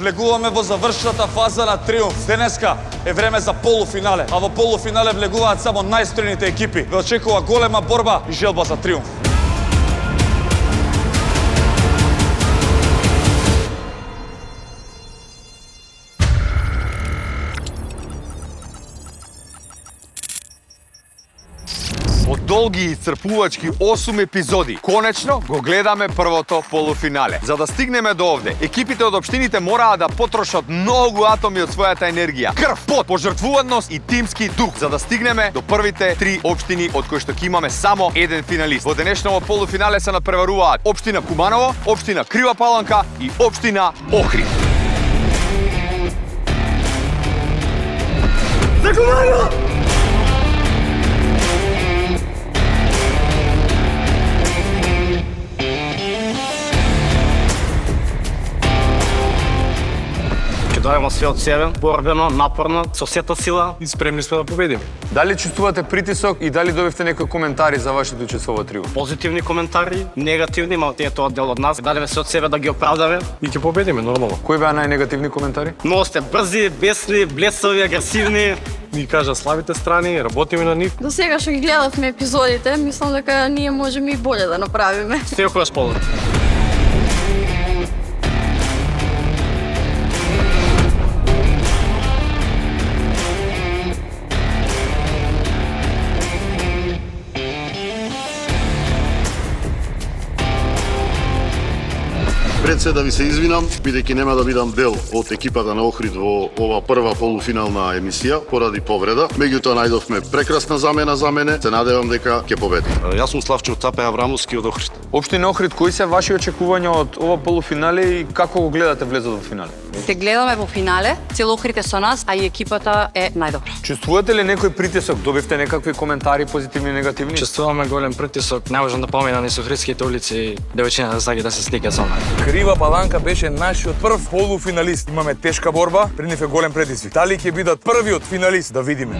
Влегуваме во завршната фаза на триумф. Денеска е време за полуфинале, а во полуфинале влегуваат само најстрените екипи. Ве очекува голема борба и желба за триумф. Од долги и исцрпувачки 8 епизоди, конечно го гледаме првото полуфинале. За да стигнеме до овде, екипите од општините мораа да потрошат многу атоми од својата енергија, крв, пот, пожртвуваност и тимски дух, за да стигнеме до првите 3 општини од кои што ќе имаме само еден финалист. Во денешното полуфинале се надпреваруваат општина Куманово, општина Крива Паланка и општина Охрид. За Куманово! Даваме све од себе, борбено, напорно, со сета сила. И спремни сме да победиме. Дали чувствувате притисок и дали добивте некои коментари за вашето учество во триумф? Позитивни коментари, негативни, мал тие тоа дел од нас. Дадеме се од себе да ги оправдаме. И ќе победиме, нормално. Кои беа најнегативни коментари? Много сте брзи, бесни, блесови, агресивни. Ни кажа слабите страни, работиме на нив. До сега што ги гледавме епизодите, мислам дека ние можеме и боле да направиме. Секојаш полот. Пред се да ви се извинам, бидејќи нема да бидам дел од екипата на Охрид во ова прва полуфинална емисија поради повреда. Меѓутоа најдовме прекрасна замена за мене. Се надевам дека ќе победим. Јас сум Славчо Тапе Аврамовски од Охрид. Општина Охрид, кои се ваши очекувања од ова полуфинале и како го гледате влезот во финале? Се гледаме во финале, цел Охрид е со нас, а и екипата е најдобра. Чувствувате ли некој притисок? Добивте некакви коментари, позитивни и негативни? Чувствуваме голем притисок. Не можам да поминам ни со Охридските улици, девојчињата да саѓа да се слика со нас. Крива Паланка беше нашиот прв полуфиналист. Имаме тешка борба, пред нив е голем предизвик. Дали ќе бидат првиот финалист, да видиме.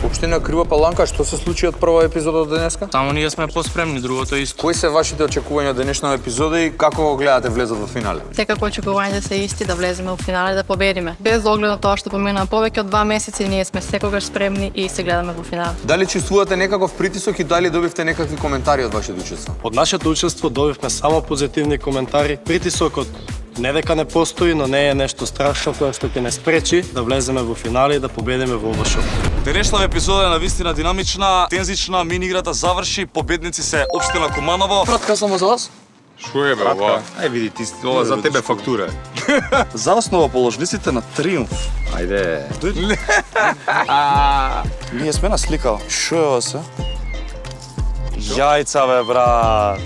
Општина Крива Паланка, што се случи од прва епизода од денеска? Само ние сме поспремни, другото исто. Кои се вашите очекувања од денешната епизода и како го гледате влезот во финале? Секако очекувањата се исти да влеземе во финале да победиме. Без оглед на тоа што помина повеќе од 2 месеци, ние сме секогаш спремни и се гледаме во финале. Дали чувствувате некаков притисок и дали добивте некакви коментари од вашето учество? Од нашето учество добивме само позитивни коментари. Притисокот не дека не постои, но не е нешто страшно кое што ќе не спречи да влеземе во финале и да победиме во ова шоу. Денешната епизода е навистина динамична, тензична, мини играта заврши, победници се општина Куманово. Пратка само за вас. Шо е бе ова? Ај види ти, ова за тебе фактура. За основа положниците на триумф. Ајде. Ние сме на слика. Шо е ова се? Јајца бе, брат.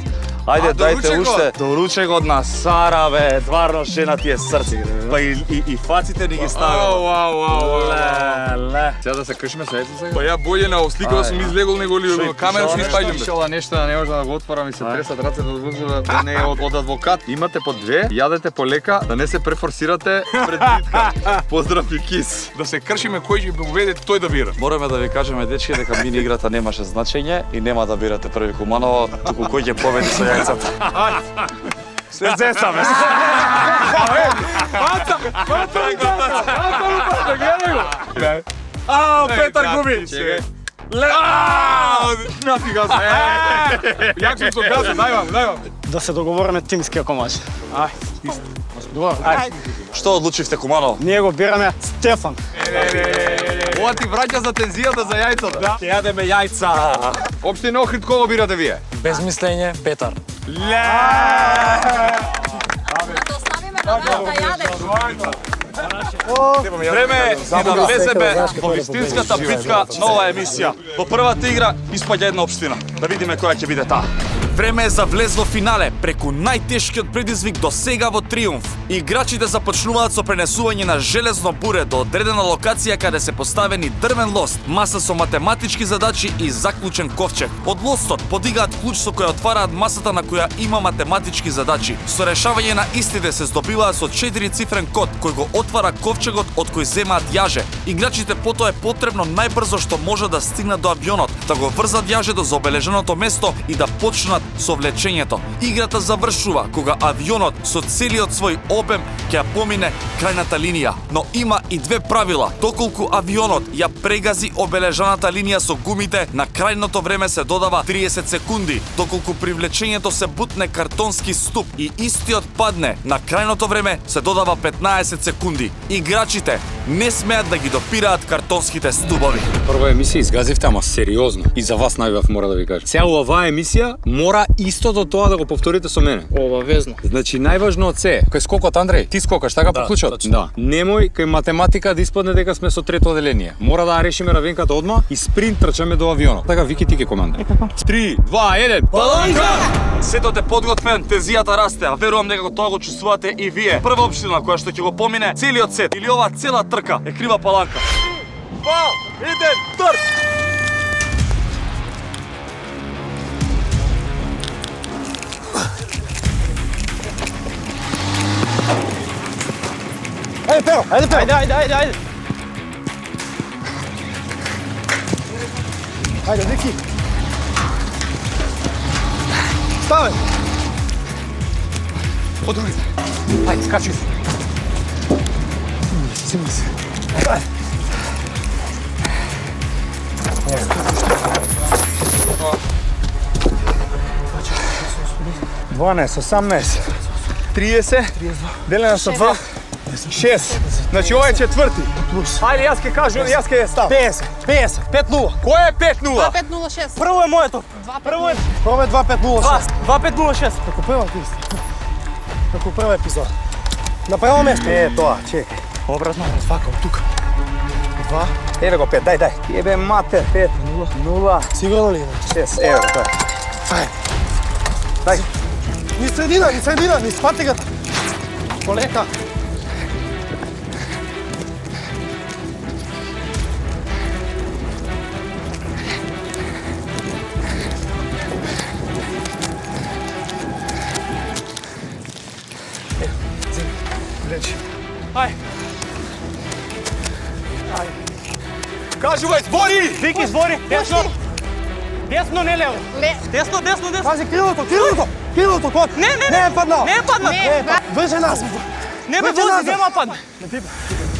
Ајде, дајте уште. Доруче го на Сара, бе. Тварно шена ти е срце. Па и фаците ни ги ставил. Ле. Сега да се кршиме со яйца сега? Па ја боље на ослика да сум излегол него ли камера што испаѓам. Пишала нешто, не може да го отворам и се тресат рацете од воздуха, да не е од адвокат. Имате по 2, јадете по лека, да не се префорсирате пред битка. Поздрав и кис. Да се кршиме кој ќе победи, тој да бира. Мораме да ви кажеме, дечки, дека мини играта немаше значење и нема да бирате први Куманово, туку кој ќе победи со јајцата. Се зесаме. Петар губи. Нафига се. Јак сум со газа, дајвам. Да се договориме тимски ако може. Што одлучивте Куманово? Ние го бираме Стефан. Ова ти враќа за тензијата за јајцата. Ќе јадеме јајца. Општина Охрид, кого бирате вие? Без мислење, Петар. Време е да влеземе во вистинската битка на оваа емисија. Во првата игра испаѓа една општина. Да видиме која ќе биде таа. Време е за влез во финале, преку најтешкиот предизвик до сега во Триумф. Играчите започнуваат со пренесување на железно буре до одредена локација каде се поставени дрвен лост, маса со математички задачи и заклучен ковчег. Од лостот подигаат клуч со кој отвараат масата на која има математички задачи. Со решавање на истите се здобиваат со 4-цифрен код кој го отвара ковчегот од кој земаат јаже. Играчите потоа е потребно најбрзо што може да стигнат до авионот, да го врзат јажето за обележеното место и да почнат со влечењето. Играта завршува кога авионот со целиот свој обем ќе ја помине крајната линија. Но има и две правила. Доколку авионот ја прегази обележаната линија со гумите, на крајното време се додава 30 секунди. Доколку при влечењето се бутне картонски ступ и истиот падне, на крајното време се додава 15 секунди. Играчите не смеат да ги допираат картонските стубови. Прва емисија изгазивте, ама сериозно. И за вас најбав мора да ви кажам. Сега оваа емисија мора истото тоа да го повторите со мене. Обавезно. Значи најважно од се, кај скокот Андреј, ти скокаш така по клучот? Да. Немој кај математика да испадне дека сме со трето оделение. Мора да решиме равенката одма и спринт трчаме до авионот. Така Вики ти ке команда. 3, 2, 1. Паланка! Сетот е подготвен, тензијата расте, а верувам дека тоа го чувствувате и вие. Прва општина која што ќе го помине целиот сет или оваа цела трка е крива паланка. 2, 1, трк! Ајде, Перо, ајде, Перо. Ајде. Ајде, Вики. Ставај. Од другите. Ајде, скачи се. Симни се. 12, 18, 30, делено со 2, 6. Значи ова е четврти. Ајде, јас ке кажу, јас ке став. 50, 5-0. Кој е 5-0? 506. Прво е моето. Прво е 2-5-0-6. 2-5-0-6. Како прва писта. Како прва епизода. На право место. Тоа, чекај. Обратно, вака, од тука. 2. Еве го 5, дај. Ебе матер, 5, 0, Сигурно ли? 6, еве тоа. Ајде. Дај. Ни средина, ни спатигата. Полека. Кажувај, збори! Вики, збори. Десно. Десно, не лево. Десно. Пази крилото, кот. Не. Не е паднал. Не е паднал. Врже нас. Не бе, Врже вози, назад. нема падна.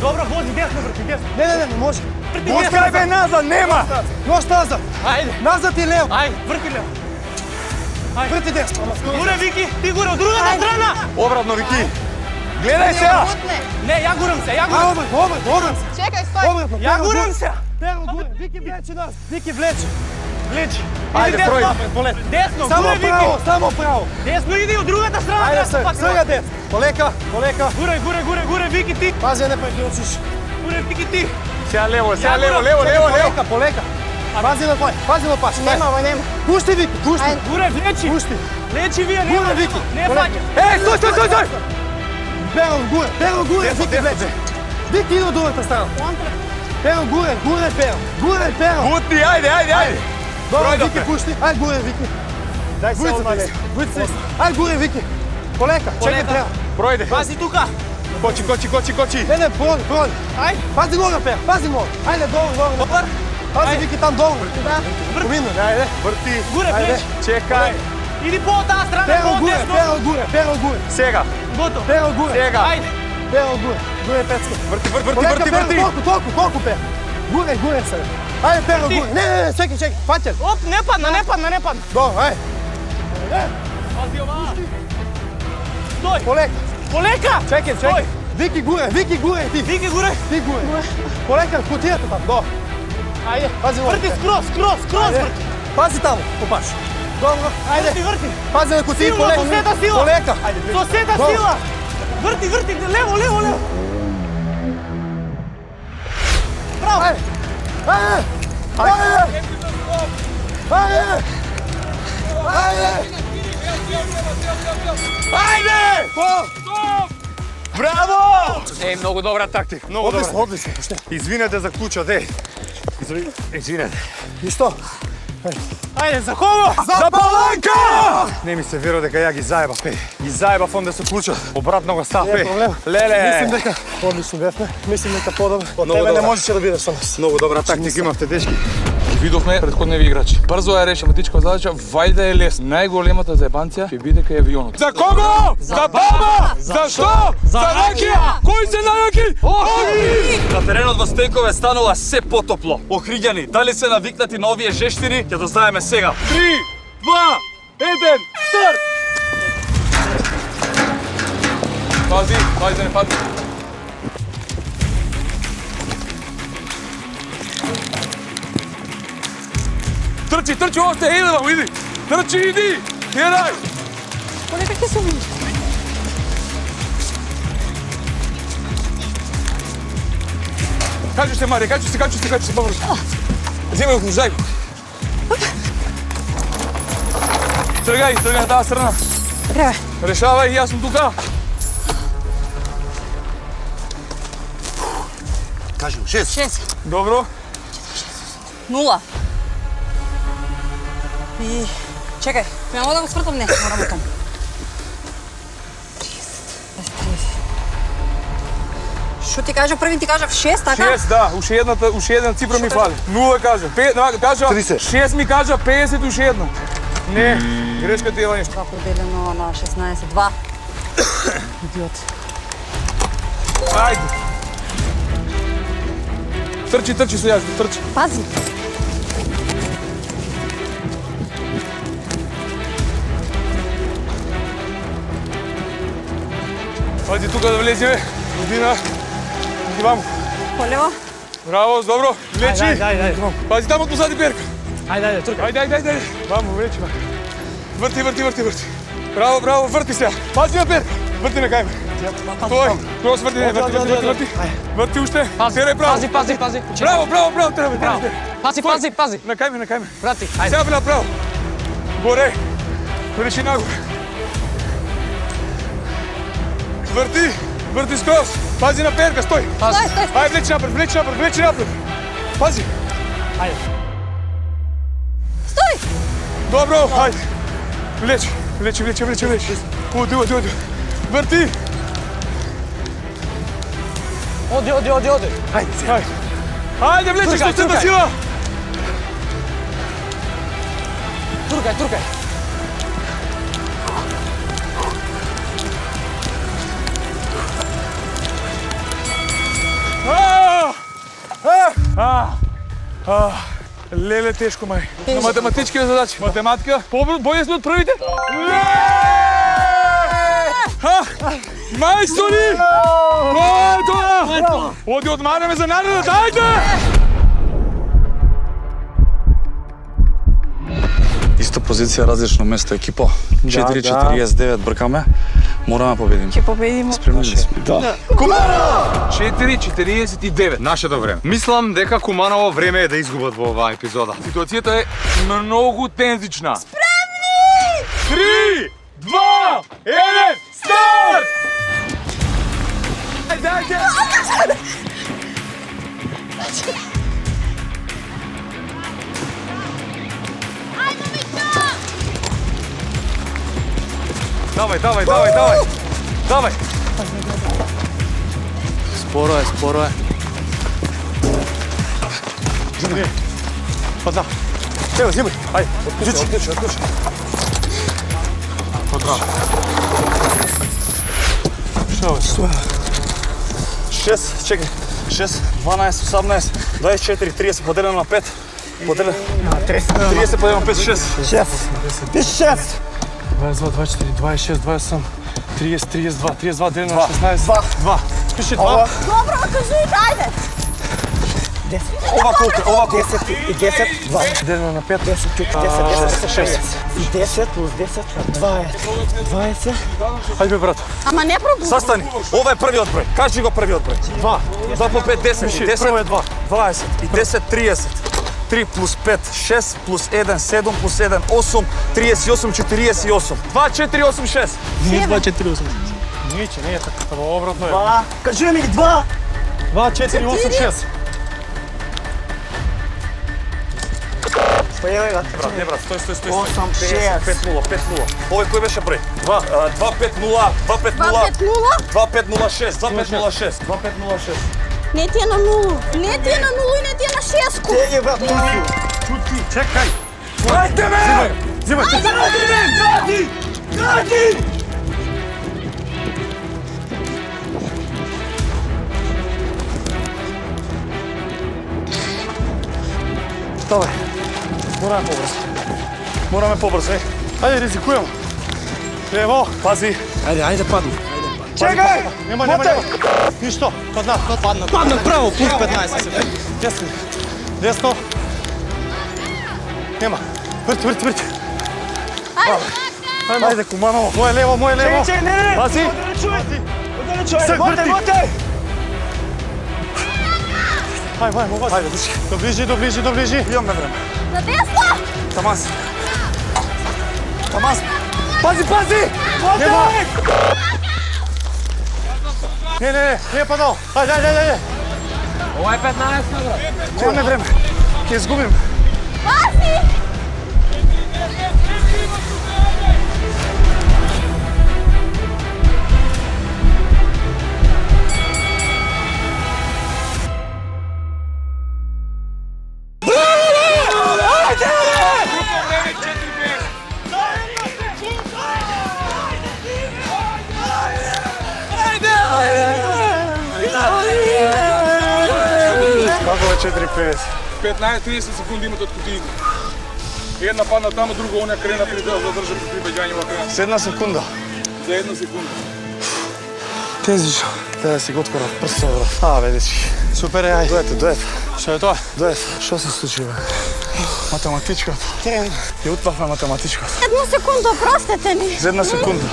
Добро, вози, десно, брати, десно. Не може. Пускај бе назад, нема! Нож назад. Ајде, Назад и лево. ајде, врти лево. Врти десно. Гуре, Вики, ти гуре, од другата страна. Обратно, Вики. Гледај сега! Не, ја гурам се, Обратно. Чекај, стој. Обратно. Ја гурам се. Перо, гуре. Вики влече нас. Вики влече. Влечи. Ајде, Иди пројди. десно. Десно, Само гуре, Вики. право, само право. Десно, иди од другата страна. Ајде, десно, пати. сега дет. Полека. Гуре, Вики, ти. Пази, не преклучиш. Гуре, Вики, ти. Сега лево. Полека. Пази на паш. Нема. Пушти, Вики, пушти. Гуре, влечи. Пушти. Влечи вие, Гуре, нема. Вики. Не фаќа. Еј, стој! Перо, гуре, Вики влече. Вики иде от другата страна. Перо, гуре, Перо. Бутни, ајде! Добро, Пројдовме. Вики, пушти. Ајде, гуре, Вики. Дај се Вујца овде. се. Ајде, гуре, Вики. Полека, чекай, треба. Пројде. Пази тука. Кочи. Не, проди. Ајде. Пази нога, Перо, пази нога. Ајде, долу. Добар. Пази, Вики, там долу. Помина. Ајде, врти. Гуре, влечи. Чекај. Иди по таа страна, Перо, по десно. Перо, гуре. Сега. Готово. Перо, гуре. Сега. Ајде. Перо, гуре, пецка. Врти. Толку, Перо. Гуре сега. Ајде, Перо, гуре. Не, чекай, фаќај. Оп, не падна. Добро, ајде. Пази ова. Стој. Полека. Чекай. Вики, гуре, ти. Вики, гуре. Ти гуре. Полека, кутијата там, добро. Ајде. Пази нога. Врти скроз. Ајде. Пази таму, попаш. Добро, ајде. Врти. Пази на кутија, Сила, со сета сила. Полека. Со сета Добро. сила. Врти, лево. Браво. Ајде. Ajde! Браво! Много добра тактика. Много добра. Одлично. Извинете за куча, Извинете. И што? Ајде, за кого? За Паланка! Не ми се верува дека ја ги заебав, Ги заебав онде со клучот. Обратно го став, Не е проблем. Леле! Мислим дека одлично бевме. Мислим дека подобро. Од Много тебе не добра. можеше да бидеш со нас. Много добра тактика имавте, дечки. Видовме предходниви играчи. Брзо ја реши математичка задача, вајда е лес. Најголемата заебанција ќе биде кај авионот. За кого? За баба! За што? За ракија! Кои се најаки? На теренот во Стејкове станува се потопло. Охриѓани, дали се навикнати на овие жештини, ќе дознаеме сега. 3, 2, 1, старт! Пази, да не падне. Трчи, още, иди, мамо, иди! Трчи, иди! Тирај! Полека се увижда. Качу се, Марија, качу се, побрзо. Земај го, зај го. Тргај на таа страна. Треба. Решавај, јас сум тука. Кажи, 6. 6. Добро. 0. И чекај, не мога да го свртам, не, морам отам. 30. Што ти кажа први, ти кажав 6, така? 6, да, уште една цифра ми фали. 0 кажа. Кажа 6 ми кажа 50 уште една. Не, грешка ти е нешто. 2 поделено на 16, 2. Идиот. Ајде. Трчи со јас, трчи. Пази. Ајде тука да влеземе. Година. Иди ваму. Полево. Браво, добро. Влечи. Ајде. Пази таму позади перка. Ајде, турка. Ајде. Ваму, влечи. Врти. Браво, врти се. Пази на перка. Врти на кај ме. Тој, крос врти. Врти уште. Терај право. Пази. Браво, треба. Пази. На кај ме. Врати. Сега би направо. Горе. Реши нагоре. Врти скроз. Пази на перка, стој. Стой. Ајде, влечи напред. Пази. Ајде. Стой. Добро, ајде. Влечи. Оди. Врти. Оди. Ајде, влечи, што се на сила. Туркај. Леле, тешко мај. На математички задачи. Математика. Бојесме од првите? Мајстори! Тоа! Оди, одмараме за наредот, ајде! Иста позиција, различно место екипа. 4:49 бркаме. Мораме да победиме. Ќе победиме. Спремни ли сме? Да. 4:49. Нашето време. Мислам дека Куманово време е да изгубат во оваа епизода. Ситуацијата е многу тензична. Спремни! 3, 2, 1, старт! Ајде! Давај! Споро е. Па да. Ево, земај. Ајде, отклучи. Подраво. Што е? 6, чекай. 6, 12, 18, 24, 30 поделено на 5. Поделено на 30 поделено на 5, 6. 6. 22, 24, 26, 27, 30, 32, 32 делено на 16. 2. Пиши 2. Добро, кажи, ајде. Ова колку? Ова 10 и 10, 2. Делено на 5, 10, 6. 10 плюс 10, 20. Ајде, брат. Ама не пробуди. Састани. Ова е првиот број. Кажи го првиот број. 2. 2 по 5, 10. 10 Прво е 2. 20 и 10, 30. 3 плюс 5, 6 плюс 1, 7 плюс 1, 8, 38, 48. 2, 4, 8, 6. Nije 2, 4, 8. Nije tako, obratno je. 2. Kaži mi 2. 2, 4, 8, 6. Pa evo ga. Брат, не брат, стой. 8, 6. 5-0. Овој кој беше број? 2-5-0, 2-5-0, 2-5-0-6, 2-5-0-6, 2-5-0-6. Не ти е на нулу. Не ти е на нулу и не ти е на шестко. Теги, брат, Чути, чекај. Ајде ме! Зимај, Гради! Давај. Мораме побрзо, Ајде, ризикујемо. Ево, пази. Ајде, падни. Чекај! Нема. Ништо, падна. Падна право, плюс 15 се. Десно. Нема. Врти. Ајде, куманово. Моје лево. Чекай, не. Пази. Мотай. Ајде, доближи. Имаме време. На десно! Тамас. Пази! Мотай! Не, падал. Ајде. Ова е 15, брат. Имаме време. Ќе изгубим. Пази! Како е 4-5? 15-30 секунди имате од кутиите. Една падна таму, друга оня крена при да задржа при беѓање во крена. За 1 секунда. За 1 секунда. Тезиш. Да си го откорат прсто, брат. Дечки. Супер е, ајде. Дует. Што е тоа? Дует. Што се случи, бе? Математичката. Ја утвахме математичката. 1 секунда, простете ми. За 1 секунда.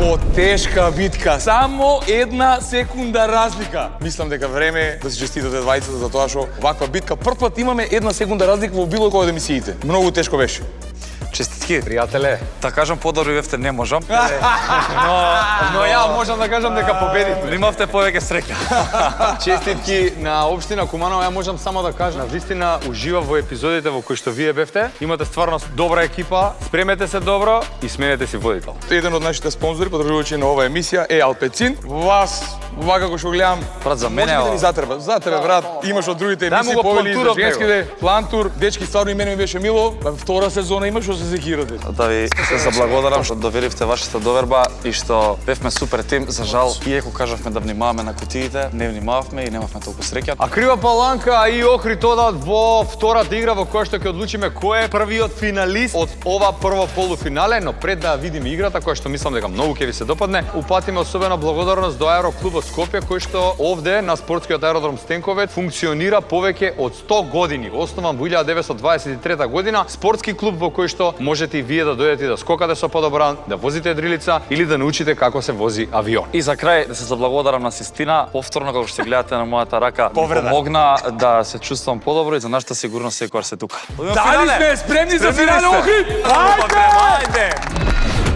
Потешка битка, само 1 секунда разлика. Мислам дека време е да се честитате двајцата за тоа што ваква битка прв пат имаме 1 секунда разлика во било која од емисиите. Многу тешко беше. Честитки, пријателе. Да кажам подобро бевте, не можам. Но ја можам да кажам дека победивме. Имавте повеќе среќа. Честитки на општина Куманово, ја можам само да кажам, вистина уживав во епизодите во кои што вие бевте. Имате стварно добра екипа, спремете се добро и сменете си водител. Еден од нашите спонзори, подржувачи на оваа емисија е Алпецин. Вас, вака како што гледам, Брат, за мене може да ни затреба. За тебе, брат, имаш од другите Дај му емисии го повели за плантурот женските. Плантур, дечки, стварно и мене ми беше мило. Втора сезона имаш што се секирате. Да ви се заблагодарам што доверивте вашата доверба и што бевме супер тим. За жал, иеко кажавме да внимаваме на кутиите, не внимававме и немавме толку среќа. А Крива Паланка и Охрид одат во втората игра во која што ќе одлучиме кој е првиот финалист од ова прво полуфинале, но пред да видиме играта која што мислам дека многу ќе ви се допадне, упатиме особена благодарност до Аероклубот Скопје кој што овде на спортскиот аеродром Стенковец функционира повеќе од 100 години. Основан во 1923 година, спортски клуб во кој што можете и вие да дојдете да скокате со подобран, да возите дрилица или да научите како се вози авион. И за крај да се заблагодарам на Систина, повторно како што гледате на мојата рака, ми помогна да се чувствувам подобро и за нашата сигурност секогаш се тука. Дали сме спремни за финале, Охрид? Ајде!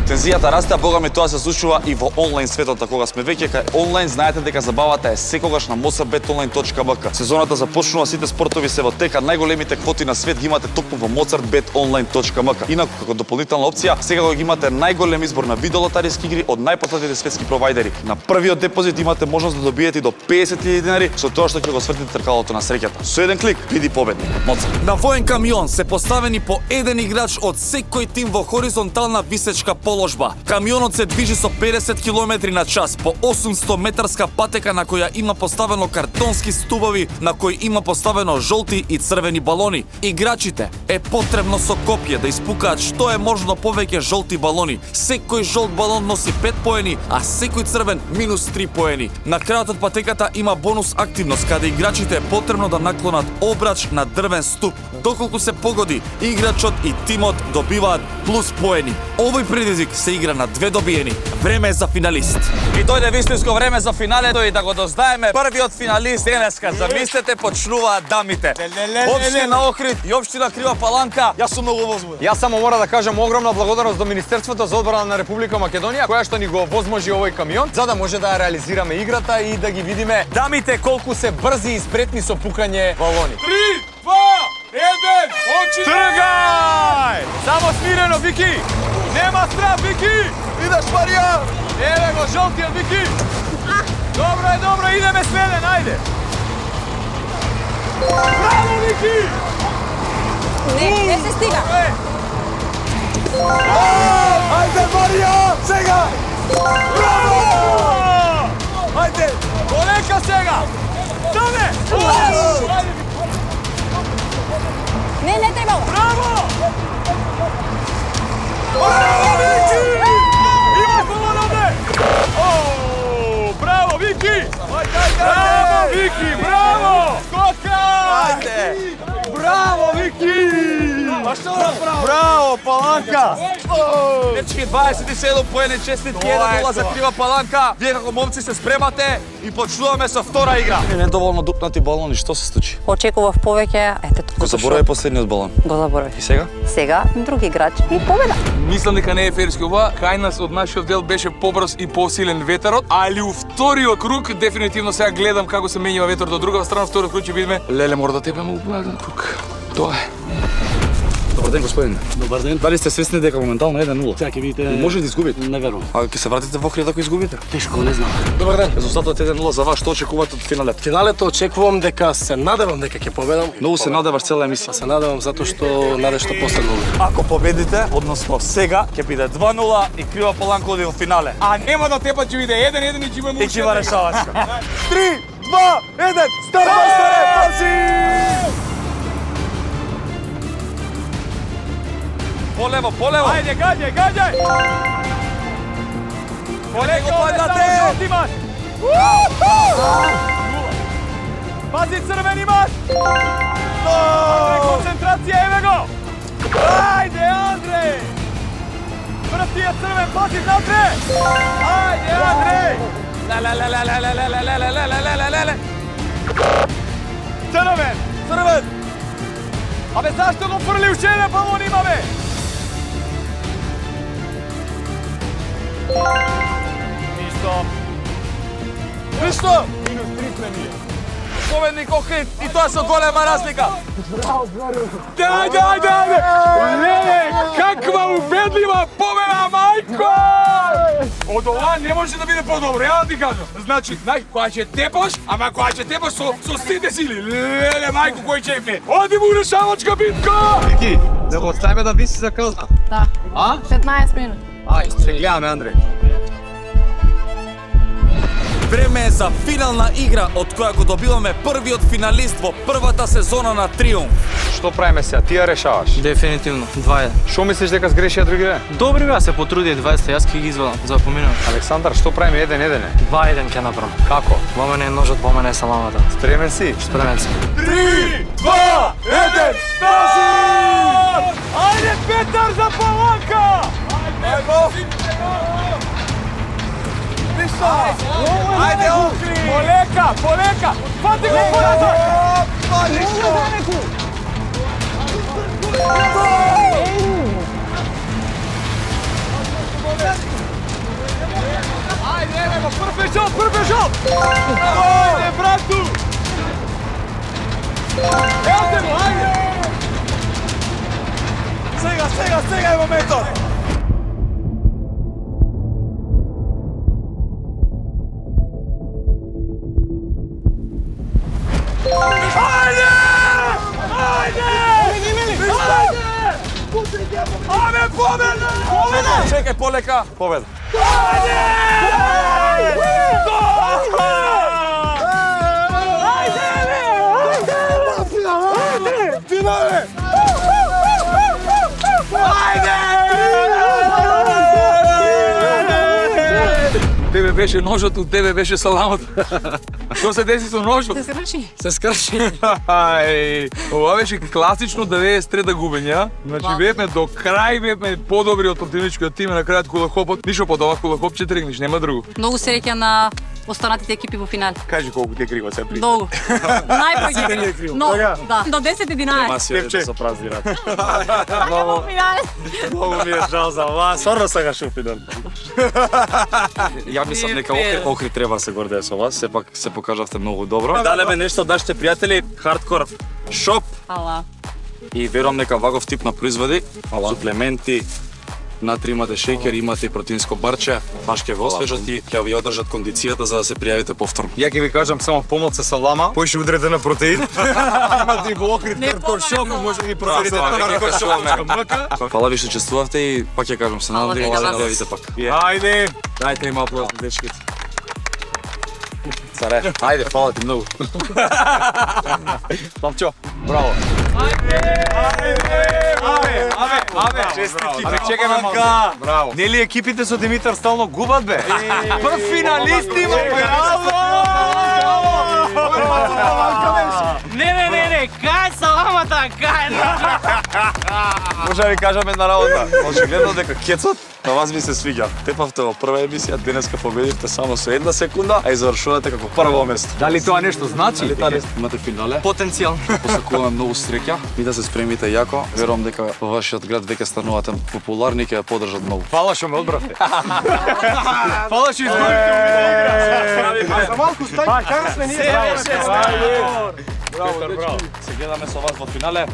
Тензијата расте, а бога ми тоа се случува и во онлайн светот, кога сме веќе кај онлайн, знаете дека забавата е секогаш на mozartbetonline.bk. Сезоната започнува, сите спортови се во тека, најголемите квоти на свет ги имате токму во mozartbetonline.bk. Инаку како дополнителна опција, сега го имате најголем избор на видеолотариски игри од најпознатите светски провајдери. На првиот депозит имате можност да добиете до 50.000 денари со тоа што ќе го свртите тркалото на среќата. Со еден клик биди победник. Mozart. На воен камион се поставени по еден играч од секој тим во хоризонтална висечка положба. Камионот се движи со 50 км на час по 800 метарска патека на која има поставено картонски стубови на кои има поставено жолти и црвени балони. Играчите е потребно со копје да испукаат што е можно повеќе жолти балони. Секој жолт балон носи 5 поени, а секој црвен минус 3 поени. На крајот од патеката има бонус активност каде играчите е потребно да наклонат обрач на дрвен ступ. Доколку се погоди, играчот и тимот добиваат плюс поени. Овој предизвик предизвик се игра на две добиени. Време е за финалист. И дојде вистинско време за финалето и да го дознаеме првиот финалист денеска. Замислете, почнуваат дамите. Општина Охрид и општина Крива Паланка. Јас сум многу возбуден. Јас само мора да кажам огромна благодарност до Министерството за одбрана на Република Македонија, која што ни го возможи овој камион, за да може да реализираме играта и да ги видиме дамите колку се брзи и спретни со пукање балони. 3, 2, 1, очи! Тргај! Само смирено, Вики! Нема страх, Вики! Идеш, Марија! Еве го жолтиот, Вики! Добро, идеме следен, ајде! Браво, Вики! Не се стига. Ајде, Марија! Сега! Браво! Ајде! Полека сега! Стане! Не треба. Браво! Браво, Вики! Имаш помон овде! Браво, Вики! Браво, Вики! Браво! Скока! Ајде! Браво, Вики! Па што направо? Браво, Паланка! Дечки, 27 поени, честитки, 1 0 за Крива Паланка. Вие како момци се спремате и почнуваме со втора игра. Недоволно дупнати балони, што се случи? Очекував повеќе, ете тоа. Го заборави последниот балон. Го заборави. И сега? Сега други играч и победа. Мислам дека не е ферски ова. Кај нас од нашиот дел беше побрз и посилен ветерот, али у вториот круг дефинитивно сега гледам како се менјава ветер до друга страна, вториот круг ќе видиме. Леле, мора да тепаме у главен круг. Тоа е. Добар ден, господин. Добар ден. Дали сте свесни дека моментално 1-0? Сега ќе видите... Може да изгубите? Не верувам. А ќе се вратите во Охрид ако изгубите? Тешко, не знам. Добар ден. Резултатот 1-0 за вас, што очекувате од финалето? Финалето очекувам дека се надевам дека ќе победам. Многу се надеваш цела емисија. Се надевам затоа што надешто последно. Ако победите, односно сега, ќе биде 2-0 и Крива Паланка оди во финале. А нема да тепа ќе биде 1-1 и ќе имаме И ќе има решавачка. 3, 2, 1, старт! Полево, полево. Ајде, гаѓај! Полека, жолти имаш! Пази, црвен имаш! Концентрација, еве го! Ајде, Андреј! Прв ти е црвен, пази, Андреј! Ајде, Андреј! Леле! Црвен! Абе, зашто го фрли уште еден балон имаме? Ништо! Минус 3 сме ние. Победник Охрид и тоа со голема разлика. Ајде! Леле, каква убедлива победа, мајко! Од ова не може да биде подобро, ја да ти кажам. Значи, кога ќе тепаш, ама кога ќе тепаш со сите сили. Леле, мајко, кој чефне. Оди му решавачка битка! Вики, да го оставиме да виси за казна. Да. А? 15 минути. Ајде, се гледаме, Андреј. Време е за финална игра од која го добиваме првиот финалист во првата сезона на Триумф. Што правиме сега? Ти ја решаваш. Дефинитивно, 2-1. Што мислиш дека сгрешија другиве? Добри беа, се потруди 20, јас ќе ги извадам за поминувам. Александар, што правиме 1-1? 2-1 ќе направам. Како? Во мене е ножот, во мене е саламата. Стремен си? Спремен сум. 3, 2, 1, старт! Ајде, Петар за Паланка! Ајде! Ништо! Ајде, Охрид! Полека! Фати го пораза! Ништо! Ајде, еве го, прв е жол! Ајде, брату! Елте го, ајде! Сега е моментот! Ајде! Аме, победа! Чекај, полека, победа. Финале! Тебе беше ножот, у тебе беше саламата. Што се деси со ножот? Се скрши. Ај, ова беше класично 93-та губење. Значи бевме до крај, бевме подобри од противничкиот тим, на крајот кулахопот. Ништо под ова кулахоп 4 тргнеш, нема друго. Многу среќа на останатите екипи во финал. Кажи колку ти е криво се при. Многу. Најпоќе криво. Но, да, до 10-11. Маси да се празират. Во финале. Многу ми е жал за вас. Стварно сакаш у финал. Ја мислам дека Охрид треба да се гордее со вас, сепак се покажавте многу добро. Далеме нешто од нашите пријатели, Hardcore Shop Ала. и верувам дека ваков тип на производи, суплементи, натри имате шеќер, имате и протеинско барче, баш ќе го освежат и ќе ви одржат кондицијата за да се пријавите повторно. Ја ќе ви кажам само помалце салама, поише удрете на протеин. Имате и во Охрид Hardcore Shop, може да ги проверите на Hardcore Shop. Фала ви што чествувавте и пак ќе кажам се надам дека ќе се пријавите пак. Ајде! Дајте им аплауз на дечките. Царе, ајде, фала ти многу. Славчо, браво. Аве, честитки. Чекаме малка. Браво. Нели екипите со Димитар стално губат бе? Прв финалисти во Не, кај саламата, кај! Може да ви кажам една работа. Очигледно дека кецот на вас ми се свиѓа. Тепавте во прва емисија, денеска победивте само со 1 секунда, а и завршувате како прво место. Дали тоа нешто значи? Имате финале. Потенцијал. Посакуваме многу среќа и да се спремите јако. Верувам дека во вашиот град веќе станувате популарни и ќе ја поддржат многу. Фала што ме одбравте. Фала што изгубите. За малку стај, како сме ние? Браво, дечки. Се гледаме со вас во финале.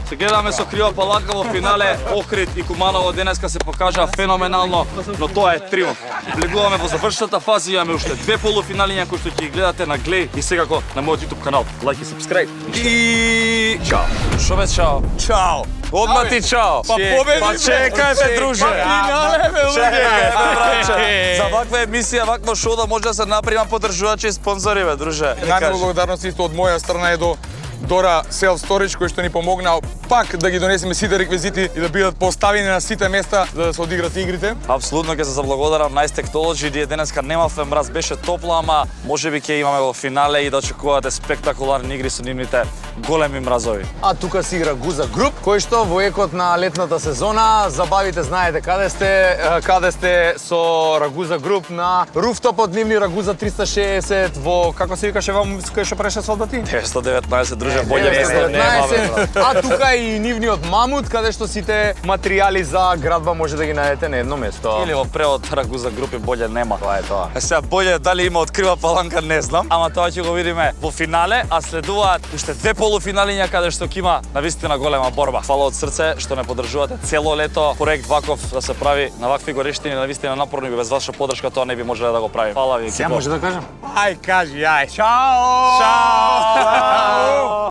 Се гледаме со Крио Палака во финале. Охрид и Куманово денеска се покажа феноменално, но тоа е триумф. Влегуваме во завршната фаза, имаме уште 2 полуфиналиња кои што ќе ги гледате на Глеј и секако на мојот YouTube канал. Лайк и subscribe. И чао. Шо бе чао? Чао. Одма ти чао. Па победи. Па чекајте, друже. Финале бе, луѓе. За ваква емисија, вакво шоу да може да се направи подржувачи и спонзори бе, друже. Најмногу благодарност исто од моја страна е до Дора Self Storage кој што ни помогна пак да ги донесеме сите реквизити и да бидат поставени на сите места за да се одиграт игрите. Апсолутно ќе се заблагодарам на Nice Technology, ние денеска немавме мраз, беше топло, ама можеби ќе имаме во финале и да очекувате спектакуларни игри со нивните големи мразови. А тука си игра Рагуза Груп, кој што во екот на летната сезона забавите знаете каде сте со Рагуза Груп на руфтопот нивни Рагуза 360 во како се викаше вам кај што преше солдати? 919 друже, боље место 919. А тука и нивниот Мамут каде што сите материјали за градба може да ги најдете на едно место. Или во превод Рагуза Груп и боље нема. Тоа е тоа. Сега боље дали има открива Паланка не знам, ама тоа ќе го видиме во финале, а следуваат уште 2 полуфиналиња каде што ќе има навистина голема борба. Фала од срце што не поддржувате цело лето проект ваков да се прави на вакви горештини, навистина напорно и без ваша поддршка тоа не би можеле да го правиме. Фала ви. Сега може да кажам? Ај кажи, ај. Чао! Чао!